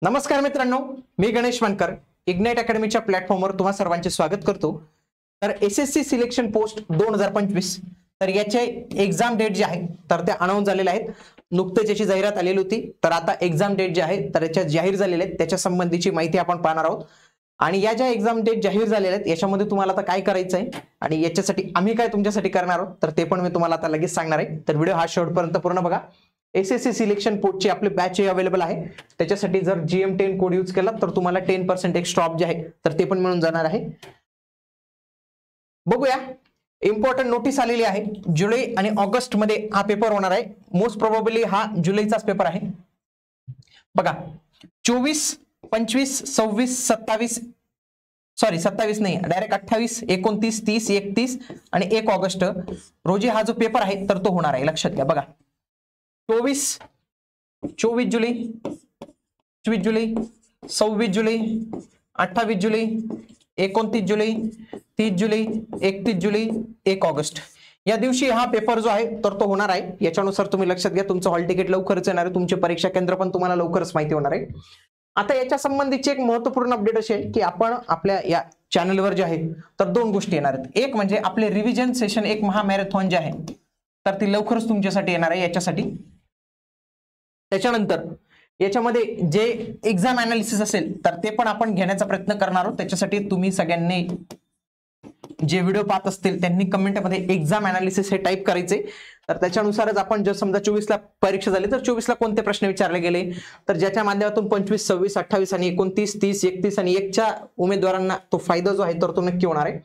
नमस्कार मित्रांनो, मी गणेश मानकर इग्नाइट अकॅडमीच्या प्लॅटफॉर्मवर तुम्हा सर्वांचे स्वागत करतो। तर एसएससी सिलेक्शन पोस्ट 2025 तर याचे एक्झाम डेट जे आहे तर ते अनाउन्स झालेले आहेत। नुकतेच याची जाहिरात आलेली होती, तर आता एक्झाम डेट जे आहे तर याच्या जाहीर झालेले आहेत, त्याच्या संबंधीची माहिती आपण पाहणार आहोत। आणि या ज्या एक्झाम डेट जाहीर झालेल्या आहेत याच्यामध्ये तुम्हाला आता काय करायचं आहे आणि याच्यासाठी आम्ही काय तुमच्यासाठी करणार आहोत तर ते पण मी तुम्हाला आता लगेच सांगणार आहे। तर व्हिडिओ हा शेवटपर्यंत पूर्ण बघा। एसएससी सिलेक्शन पोस्टची आपली बॅच अवेलेबल आहे, त्याच्यासाठी जर GM10 कोड यूज केला तर तुम्हाला 10% एक्स्ट्रा ऑफ जे आहे तर ते पण मिळून जाणार आहे। बघूया, इम्पॉर्टंट नोटीस आलेली आहे। जुलै आणि ऑगस्ट मध्ये हा पेपर होणार आहे। मोस्ट प्रोबेबली हा जुलैचाच पेपर आहे। बघा 24, 25, 26, 27 सॉरी 27 नाही, डायरेक्ट 28, 29, 30, 31 आणि 1 ऑगस्ट रोजी हा जो पेपर आहे तर तो होणार आहे। लक्षात घ्या, बघा 24 जुलै, 25 जुलै, 26 जुलै, 28 जुलै, 29 जुलै, 30 जुलै, 31 जुलै, 1 ऑगस्ट या दिवशी हा पेपर जो आहे तर तो होणार आहे। याच्यानुसार तुम्ही लक्षात घ्या, तुमचं हॉल तिकीट लवकरच येणार आहे, तुमचे परीक्षा केंद्र पण तुम्हाला लवकरच माहिती होणार आहे। आता याच्या संबंधीची एक महत्त्वपूर्ण अपडेट अशी आहे की आपण आपल्या या चॅनलवर जे आहे तर दोन गोष्टी येणार आहेत। एक म्हणजे आपले रिव्हिजन सेशन, एक महामॅरेथॉन जे आहे तर ती लवकरच तुमच्यासाठी येणार आहे। याच्यासाठी त्याच्यानंतर याच्यामध्ये जे एक्झाम अनालिसिस असेल तर ते पण आपण घेण्याचा प्रयत्न करणार आहोत। त्याच्यासाठी तुम्ही सगळ्यांनी जे व्हिडिओ पाहत असतील त्यांनी कमेंटमध्ये एक्झाम अनालिसिस हे टाईप करायचे। तर त्याच्यानुसारच आपण जर समजा 24 ला परीक्षा झाली तर 24 ला कोणते प्रश्न विचारले गेले, तर ज्याच्या माध्यमातून 25, 26, 28 आणि 29, 30, 31 आणि 1 च्या उमेदवारांना तो फायदा जो आहे तर तो नक्की होणार आहे।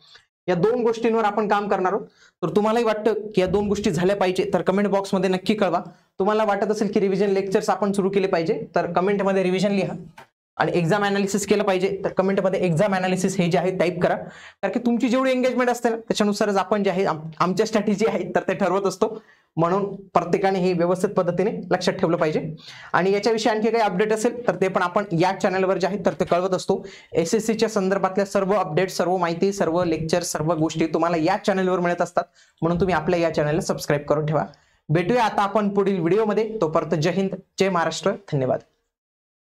या दोन गोष्टींवर आपण काम करणार आहोत। तर तुम्हालाही वाटतं की या दोन गोष्टी झाल्या पाहिजे तर कमेंट बॉक्समध्ये नक्की कळवा। तुम्हाला वाटत असेल की रिव्हिजन लेक्चर्स आपण सुरू केले पाहिजे तर कमेंटमध्ये रिव्हिजन लिहा, आणि एक्झाम अनालिसिस केलं पाहिजे तर कमेंटमध्ये एक्झाम अनालिसिस हे जे आहे टाईप करा। कारण की तुमची जेवढी एंगेजमेंट असते ना त्याच्यानुसारच आपण जे आहे आमच्या स्ट्रॅटेजी आहे तर ते ठरवत असतो, म्हणून प्रत्येकाने हे व्यवस्थित पद्धतीने लक्षात ठेवलं पाहिजे। आणि याच्याविषयी आणखी काही अपडेट असेल तर ते पण आपण या चॅनलवर जे आहे तर ते कळवत असतो। एसएससीच्या संदर्भातल्या सर्व अपडेट, सर्व माहिती, सर्व लेक्चर, सर्व गोष्टी तुम्हाला या चॅनलवर मिळत असतात, म्हणून तुम्ही आपल्या या चॅनलला सबस्क्राईब करून ठेवा। भेटूया आता आपण पुढील व्हिडिओमध्ये, तोपर्यंत जय हिंद, जय महाराष्ट्र, धन्यवाद।